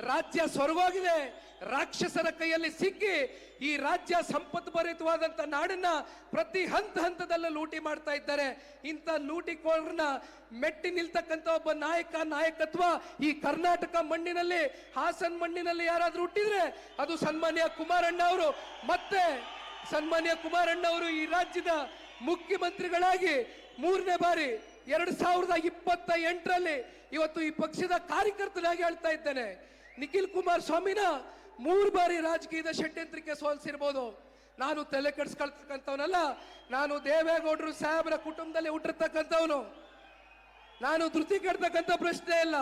ರಾಜ್ಯ ಸ್ವರ್ಗೋಗಿದೆ, ರಾಕ್ಷಸರ ಕೈಯಲ್ಲಿ ಸಿಕ್ಕಿ ಈ ರಾಜ್ಯ ಸಂಪತ್ಭರಿತವಾದಂತ ನಾಡನ್ನ ಪ್ರತಿ ಹಂತದಲ್ಲೂ ಲೂಟಿ ಮಾಡ್ತಾ ಇದ್ದಾರೆ. ಇಂಥ ಲೂಟಿಕೋರನ್ನ ಮೆಟ್ಟಿ ನಿಲ್ತಕ್ಕಂಥ ಒಬ್ಬ ನಾಯಕತ್ವ ಈ ಕರ್ನಾಟಕ ಮಣ್ಣಿನಲ್ಲಿ, ಹಾಸನ್ ಮಣ್ಣಿನಲ್ಲಿ ಯಾರಾದ್ರೂ ಹುಟ್ಟಿದ್ರೆ ಅದು ಸನ್ಮಾನ್ಯ ಕುಮಾರಣ್ಣ ಅವರು. ಮತ್ತೆ ಸನ್ಮಾನ್ಯ ಕುಮಾರಣ್ಣ ಅವರು ಈ ರಾಜ್ಯದ ಮುಖ್ಯಮಂತ್ರಿಗಳಾಗಿ 3ನೇ ಬಾರಿ 2028ರಲ್ಲಿ ಇವತ್ತು ಈ ಪಕ್ಷದ ಕಾರ್ಯಕರ್ತನಾಗಿ ಹೇಳ್ತಾ ಇದ್ದೇನೆ. ನಿಖಿಲ್ ಕುಮಾರಸ್ವಾಮಿನ 3 ಬಾರಿ ರಾಜಕೀಯದ ಷಡ್ಯಂತ್ರಕ್ಕೆ ಸೋಲಿಸಿರ್ಬೋದು. ನಾನು ತಲೆ ಕೆಡಿಸ್ಕೊಳ್ತಕ್ಕಂಥವನಲ್ಲ. ನಾನು ದೇವೇಗೌಡರು ಸಾಹೇಬರ ಕುಟುಂಬದಲ್ಲಿ ಹುಟ್ಟಿರ್ತಕ್ಕಂಥವನು. ನಾನು ಧೃತಿ ಕೆಡ್ತಕ್ಕಂಥ ಪ್ರಶ್ನೆ ಇಲ್ಲ.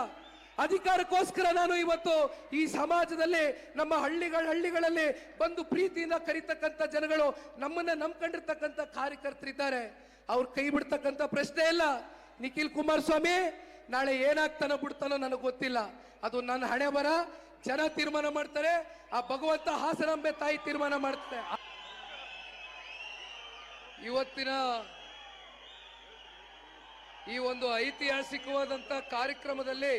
ಅಧಿಕಾರಕ್ಕೋಸ್ಕರ ನಾನು ಇವತ್ತು ಈ ಸಮಾಜದಲ್ಲಿ ನಮ್ಮ ಹಳ್ಳಿಗಳಲ್ಲಿ ಬಂದು ಪ್ರೀತಿಯಿಂದ ಕರೀತಕ್ಕಂಥ ಜನಗಳು, ನಮ್ಮನ್ನ ನಂಬ್ಕೊಂಡಿರ್ತಕ್ಕಂಥ ಕಾರ್ಯಕರ್ತರಿದ್ದಾರೆ. ಅವ್ರು ಕೈ ಬಿಡ್ತಕ್ಕಂಥ ಪ್ರಶ್ನೆ ಇಲ್ಲ. ನಿಖಿಲ್ ಕುಮಾರಸ್ವಾಮಿ ನಾಳೆ ಏನಾಗ್ತಾನೋ ಬಿಡ್ತಾನೋ ನನಗೆ ಗೊತ್ತಿಲ್ಲ. ಅದು ನನ್ನ ಹಣೆ ಬರ. ಜನ ತೀರ್ಮಾನ ಮಾಡ್ತಾರೆ. ಆ ಭಗವಂತ ಹಾಸನಾಂಬೆ ತಾಯಿ ತೀರ್ಮಾನ ಮಾಡ್ತಾರೆ. ಇವತ್ತಿನ ಈ ಒಂದು ಐತಿಹಾಸಿಕವಾದಂತ ಕಾರ್ಯಕ್ರಮದಲ್ಲಿ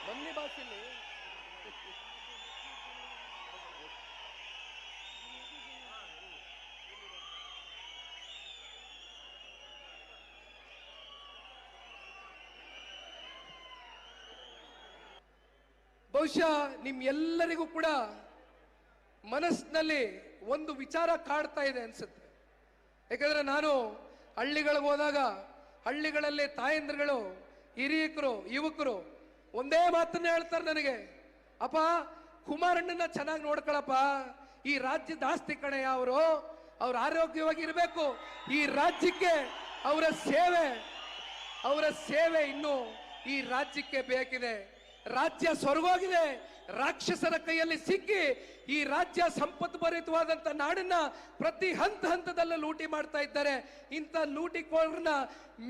ಬನ್ನಿ ಬಾಸಿಲ್ಲಿ ಬಹುಶಃ ನಿಮ್ಮೆಲ್ಲರಿಗೂ ಕೂಡ ಮನಸ್ಸಿನಲ್ಲಿ ಒಂದು ವಿಚಾರ ಕಾಡ್ತಾ ಇದೆ ಅನ್ಸುತ್ತೆ. ಯಾಕಂದ್ರೆ ನಾನು ಹಳ್ಳಿಗಳಿಗೆ ಹೋದಾಗ ಹಳ್ಳಿಗಳಲ್ಲಿ ತಾಯಂದ್ರಗಳು, ಹಿರಿಯಕರು, ಯುವಕರು ಒಂದೇ ಮಾತನ್ನ ಹೇಳ್ತಾರೆ ನನಗೆ, ಅಪ್ಪ ಕುಮಾರಣ್ಣನ ಚೆನ್ನಾಗಿ ನೋಡ್ಕೊಳಪ್ಪ, ಈ ರಾಜ್ಯದ ಆಸ್ತಿ ಕಣೆಯ ಅವರು, ಅವ್ರ ಆರೋಗ್ಯವಾಗಿರ್ಬೇಕು, ಈ ರಾಜ್ಯಕ್ಕೆ ಅವರ ಸೇವೆ ಇನ್ನು ಈ ರಾಜ್ಯಕ್ಕೆ ಬೇಕಿದೆ. ರಾಜ್ಯ ಸ್ವರ್ಗೋಗಿದೆ, ರಾಕ್ಷಸರ ಕೈಯಲ್ಲಿ ಸಿಕ್ಕಿ ಈ ರಾಜ್ಯ ಸಂಪತ್ಭರಿತವಾದಂತ ನಾಡನ್ನ ಪ್ರತಿ ಹಂತದಲ್ಲೂ ಲೂಟಿ ಮಾಡ್ತಾ ಇದ್ದಾರೆ. ಇಂಥ ಲೂಟಿಕೋರನ್ನ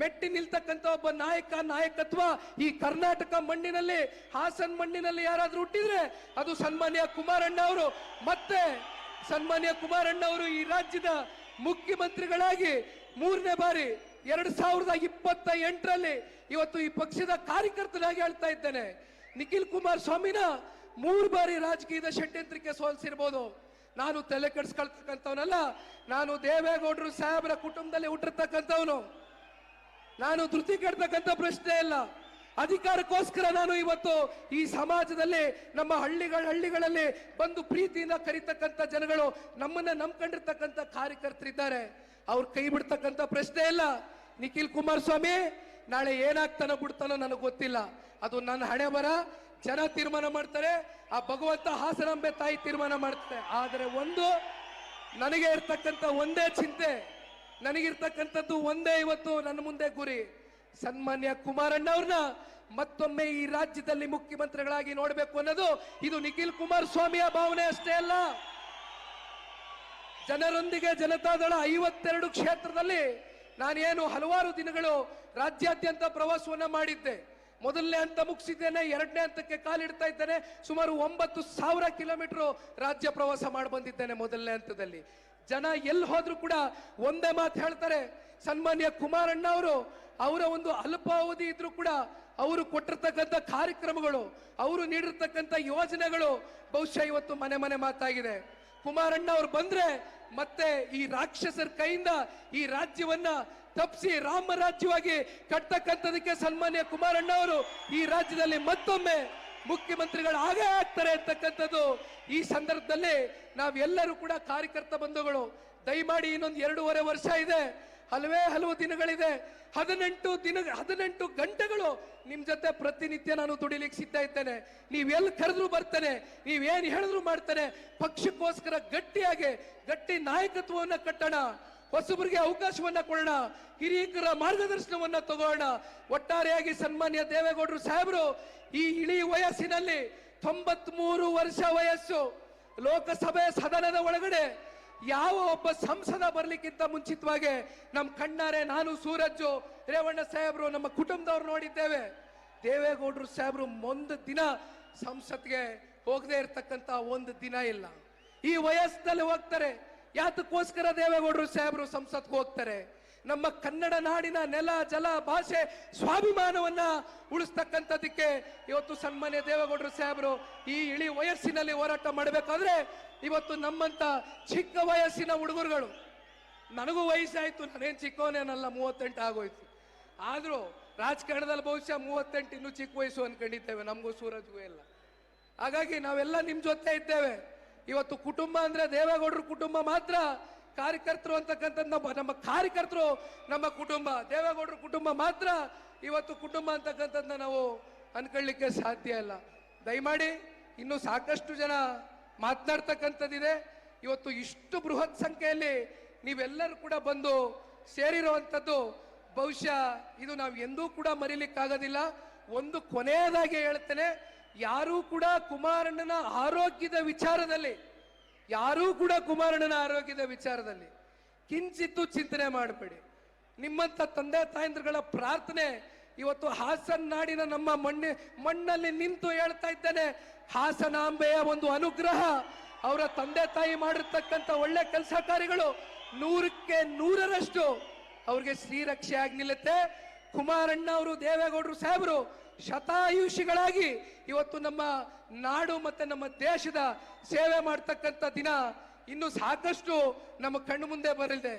ಮೆಟ್ಟಿ ನಿಲ್ತಕ್ಕಂಥ ಒಬ್ಬ ನಾಯಕತ್ವ ಈ ಕರ್ನಾಟಕ ಮಣ್ಣಿನಲ್ಲಿ, ಹಾಸನ್ ಮಣ್ಣಿನಲ್ಲಿ ಯಾರಾದ್ರೂ ಹುಟ್ಟಿದ್ರೆ ಅದು ಸನ್ಮಾನ್ಯ ಕುಮಾರಣ್ಣ ಅವರು. ಮತ್ತೆ ಸನ್ಮಾನ್ಯ ಕುಮಾರಣ್ಣ ಅವರು ಈ ರಾಜ್ಯದ ಮುಖ್ಯಮಂತ್ರಿಗಳಾಗಿ 3ನೇ ಬಾರಿ 2028ರಲ್ಲಿ ಇವತ್ತು ಈ ಪಕ್ಷದ ಕಾರ್ಯಕರ್ತನಾಗಿ ಹೇಳ್ತಾ ಇದ್ದೇನೆ. ನಿಖಿಲ್ ಕುಮಾರಸ್ವಾಮಿನ 3 ಬಾರಿ ರಾಜಕೀಯದ ಷಡ್ಯಂತ್ರಕ್ಕೆ ಸೋಲಿಸಿರ್ಬೋದು. ನಾನು ತಲೆ ಕೆಡಿಸ್ಕೊಳ್ತಕ್ಕಂಥವನಲ್ಲ. ನಾನು ದೇವೇಗೌಡರು ಸಾಹೇಬರ ಕುಟುಂಬದಲ್ಲಿ ಹುಟ್ಟಿರ್ತಕ್ಕಂಥವನು. ನಾನು ಧೃತಿ ಕೆಡ್ತಕ್ಕಂಥ ಪ್ರಶ್ನೆ ಇಲ್ಲ. ಅಧಿಕಾರಕ್ಕೋಸ್ಕರ ನಾನು ಇವತ್ತು ಈ ಸಮಾಜದಲ್ಲಿ ನಮ್ಮ ಹಳ್ಳಿಗಳಲ್ಲಿ ಬಂದು ಪ್ರೀತಿಯಿಂದ ಕರೀತಕ್ಕಂಥ ಜನಗಳು, ನಮ್ಮನ್ನ ನಂಬ್ಕೊಂಡಿರ್ತಕ್ಕಂಥ ಕಾರ್ಯಕರ್ತರಿದ್ದಾರೆ. ಅವ್ರು ಕೈ ಬಿಡ್ತಕ್ಕಂಥ ಪ್ರಶ್ನೆ ಇಲ್ಲ. ನಿಖಿಲ್ ಕುಮಾರಸ್ವಾಮಿ ನಾಳೆ ಏನಾಗ್ತಾನೋ ಬಿಡ್ತಾನೋ ನನಗೆ ಗೊತ್ತಿಲ್ಲ. ಅದು ನನ್ನ ಹಣೆ ಬರ. ಜನ ತೀರ್ಮಾನ ಮಾಡ್ತಾರೆ. ಆ ಭಗವಂತ ಹಾಸನಾಂಬೆ ತಾಯಿ ತೀರ್ಮಾನ ಮಾಡ್ತಾರೆ. ಆದರೆ ನನಗೆ ಇರ್ತಕ್ಕಂಥ ಒಂದೇ ಚಿಂತೆ, ನನಗಿರ್ತಕ್ಕಂಥದ್ದು ಒಂದೇ ಇವತ್ತು ನನ್ನ ಮುಂದೆ ಗುರಿ, ಸನ್ಮಾನ್ಯ ಕುಮಾರಣ್ಣ ಅವ್ರನ್ನ ಮತ್ತೊಮ್ಮೆ ಈ ರಾಜ್ಯದಲ್ಲಿ ಮುಖ್ಯಮಂತ್ರಿಗಳಾಗಿ ನೋಡಬೇಕು ಅನ್ನೋದು ಇದು ನಿಖಿಲ್ ಕುಮಾರಸ್ವಾಮಿಯ ಭಾವನೆ ಅಷ್ಟೇ ಅಲ್ಲ. ಜನರೊಂದಿಗೆ ಜನತಾದಳ 52 ಕ್ಷೇತ್ರದಲ್ಲಿ ನಾನೇನು ಹಲವಾರು ದಿನಗಳು ರಾಜ್ಯಾದ್ಯಂತ ಪ್ರವಾಸವನ್ನ ಮಾಡಿದ್ದೆ. 1ನೇ ಹಂತ ಮುಗಿಸಿದ್ದೇನೆ, 2ನೇ ಹಂತಕ್ಕೆ ಕಾಲಿಡ್ತಾ ಇದ್ದೇನೆ. ಸುಮಾರು 9,000 ಕಿಲೋಮೀಟರ್ ರಾಜ್ಯ ಪ್ರವಾಸ ಮಾಡಿ ಬಂದಿದ್ದೇನೆ. 1ನೇ ಹಂತದಲ್ಲಿ ಜನ ಎಲ್ಲಿ ಹೋದ್ರು ಕೂಡ ಒಂದೇ ಮಾತು ಹೇಳ್ತಾರೆ, ಸನ್ಮಾನ್ಯ ಕುಮಾರಣ್ಣ ಅವರು ಅವರ ಒಂದು ಅಲ್ಪಾವಧಿ ಇದ್ರೂ ಕೂಡ ಅವರು ಕೊಟ್ಟಿರ್ತಕ್ಕಂಥ ಕಾರ್ಯಕ್ರಮಗಳು, ಅವರು ನೀಡಿರ್ತಕ್ಕಂಥ ಯೋಜನೆಗಳು ಬಹುಶಃ ಇವತ್ತು ಮನೆ ಮಾತಾಗಿದೆ. ಕುಮಾರಣ್ಣ ಅವರು ಬಂದ್ರೆ ಮತ್ತೆ ಈ ರಾಕ್ಷಸರ ಕೈಯಿಂದ ಈ ರಾಜ್ಯವನ್ನ ತಪ್ಪಿಸಿ ರಾಮ ರಾಜ್ಯವಾಗಿ ಕಟ್ಟತಕ್ಕಂಥದಕ್ಕೆ ಸನ್ಮಾನ್ಯ ಕುಮಾರಣ್ಣ ಅವರು ಈ ರಾಜ್ಯದಲ್ಲಿ ಮತ್ತೊಮ್ಮೆ ಮುಖ್ಯಮಂತ್ರಿಗಳು ಆಗೇ ಆಗ್ತಾರೆ ಅಂತಕ್ಕಂಥದ್ದು ಈ ಸಂದರ್ಭದಲ್ಲಿ ನಾವೆಲ್ಲರೂ ಕೂಡ ಕಾರ್ಯಕರ್ತ ಬಂಧುಗಳು ದಯಮಾಡಿ ಇನ್ನೊಂದು 2.5 ವರ್ಷ ಇದೆ, ಹಲವು ದಿನಗಳಿದೆ. 18 ಗಂಟೆಗಳು ನಿಮ್ ಜೊತೆ ಪ್ರತಿನಿತ್ಯ ನಾನು ದುಡಿಲಿಕ್ಕೆ ಸಿದ್ಧ ಇದ್ದೇನೆ. ನೀವೆಲ್ಲಿ ಕರೆದ್ರು ಬರ್ತೇನೆ, ನೀವೇನು ಹೇಳಿದ್ರು ಮಾಡ್ತೇನೆ. ಪಕ್ಷಕ್ಕೋಸ್ಕರ ಗಟ್ಟಿ ನಾಯಕತ್ವವನ್ನ ಕಟ್ಟೋಣ, ಹೊಸಬರಿಗೆ ಅವಕಾಶವನ್ನ ಕೊಡೋಣ, ಹಿರಿಯರ ಮಾರ್ಗದರ್ಶನವನ್ನ ತಗೋಣ. ಒಟ್ಟಾರೆಯಾಗಿ ಸನ್ಮಾನ್ಯ ದೇವೇಗೌಡರು ಸಾಹೇಬರು ಈ ಇಳಿ ವಯಸ್ಸಿನಲ್ಲಿ 93 ವರ್ಷ ವಯಸ್ಸು, ಲೋಕಸಭೆ ಸದನದ ಒಳಗಡೆ ಯಾವ ಒಬ್ಬ ಸಂಸದ ಬರ್ಲಿಕ್ಕಿಂತ ಮುಂಚಿತವಾಗಿ ನಮ್ಮ ಕಣ್ಣಾರೆ ನಾನು, ಸೂರಜ್ಜು, ರೇವಣ್ಣ ಸಾಹೇಬ್ರು, ನಮ್ಮ ಕುಟುಂಬದವ್ರು ನೋಡಿದ್ದೇವೆ. ದೇವೇಗೌಡರು ಸಾಹೇಬ್ರು ಒಂದು ದಿನ ಸಂಸತ್ಗೆ ಹೋಗದೆ ಇರತಕ್ಕಂತ ಒಂದು ದಿನ ಇಲ್ಲ. ಈ ವಯಸ್ಸಿನಲ್ಲಿ ಹೋಗ್ತಾರೆ. ಯಾತಕ್ಕೋಸ್ಕರ ದೇವೇಗೌಡರು ಸಾಹೇಬ್ರು ಸಂಸತ್ಗೆ ಹೋಗ್ತಾರೆ? ನಮ್ಮ ಕನ್ನಡ ನಾಡಿನ ನೆಲ ಜಲ ಭಾಷೆ ಸ್ವಾಭಿಮಾನವನ್ನ ಉಳಿಸ್ತಕ್ಕಂಥದ್ದಕ್ಕೆ ಇವತ್ತು ಸನ್ಮಾನ್ಯ ದೇವೇಗೌಡರು ಸಾಹೇಬರು ಈ ಇಳಿ ವಯಸ್ಸಿನಲ್ಲಿ ಹೋರಾಟ ಮಾಡಬೇಕಾದ್ರೆ ಇವತ್ತು ನಮ್ಮಂತ ಚಿಕ್ಕ ವಯಸ್ಸಿನ ಹುಡುಗರುಗಳು, ನನಗೂ ವಯಸ್ಸಾಯ್ತು, ನಾನೇನು ಚಿಕ್ಕವನೇನಲ್ಲ, 38 ಆಗೋಯ್ತು. ಆದರೂ ರಾಜಕಾರಣದಲ್ಲಿ ಬಹುಶಃ 38 ಇನ್ನೂ ಚಿಕ್ಕ ವಯಸ್ಸು ಅನ್ಕೊಂಡಿದ್ದೇವೆ, ನಮಗೂ ಸೂರಜ್ಗೂ ಎಲ್ಲ. ಹಾಗಾಗಿ ನಾವೆಲ್ಲ ನಿಮ್ಮ ಜೊತೆ ಇದ್ದೇವೆ. ಇವತ್ತು ಕುಟುಂಬ ಅಂದ್ರೆ ದೇವೇಗೌಡರ ಕುಟುಂಬ ಮಾತ್ರ, ಕಾರ್ಯಕರ್ತರು ಅಂತಕ್ಕಂಥದ್ದು ನಮ್ಮ ಕಾರ್ಯಕರ್ತರು ನಮ್ಮ ಕುಟುಂಬ, ದೇವೇಗೌಡರ ಕುಟುಂಬ ಮಾತ್ರ ಇವತ್ತು ಕುಟುಂಬ ಅಂತಕ್ಕಂಥದ್ದನ್ನ ನಾವು ಅನ್ಕೊಳ್ಳಿಕ್ಕೆ ಸಾಧ್ಯ ಇಲ್ಲ. ದಯಮಾಡಿ ಇನ್ನೂ ಸಾಕಷ್ಟು ಜನ ಮಾತನಾಡ್ತಕ್ಕಂಥದ್ದಿದೆ. ಇವತ್ತು ಇಷ್ಟು ಬೃಹತ್ ಸಂಖ್ಯೆಯಲ್ಲಿ ನೀವೆಲ್ಲರೂ ಕೂಡ ಬಂದು ಸೇರಿರುವಂಥದ್ದು ಬಹುಶಃ ಇದು ನಾವು ಎಂದೂ ಕೂಡ ಮರೀಲಿಕ್ಕಾಗೋದಿಲ್ಲ. ಒಂದು ಕೊನೆಯದಾಗಿ ಹೇಳ್ತೇನೆ, ಯಾರೂ ಕೂಡ ಕುಮಾರಣ್ಣನ ಆರೋಗ್ಯದ ವಿಚಾರದಲ್ಲಿ ಕಿಂಚಿತ್ತು ಚಿಂತನೆ ಮಾಡಬೇಡಿ. ನಿಮ್ಮಂತ ತಂದೆ ತಾಯಂದ್ರಗಳ ಪ್ರಾರ್ಥನೆ ಇವತ್ತು ಹಾಸನ ನಾಡಿನ ನಮ್ಮ ಮಣ್ಣಲ್ಲಿ ನಿಂತು ಹೇಳ್ತಾ ಇದ್ದೇನೆ, ಹಾಸನಾಂಬೆಯ ಒಂದು ಅನುಗ್ರಹ, ಅವರ ತಂದೆ ತಾಯಿ ಮಾಡಿರ್ತಕ್ಕಂಥ ಒಳ್ಳೆ ಕೆಲಸ ಕಾರ್ಯಗಳು 100ಕ್ಕೆ 100ರಷ್ಟು ಅವ್ರಿಗೆ ಶ್ರೀರಕ್ಷೆ ಆಗಿ ನಿಲ್ಲುತ್ತೆ. ಕುಮಾರಣ್ಣ ಅವರು, ದೇವೇಗೌಡರು ಸಾಹೇಬರು ಶತಾಯುಷಿಗಳಾಗಿ ಇವತ್ತು ನಮ್ಮ ನಾಡು ಮತ್ತೆ ನಮ್ಮ ದೇಶದ ಸೇವೆ ಮಾಡ್ತಕ್ಕಂಥ ದಿನ ಇನ್ನು ಸಾಕಷ್ಟು ನಮ್ಮ ಕಣ್ಣು ಮುಂದೆ ಬರಲಿದೆ.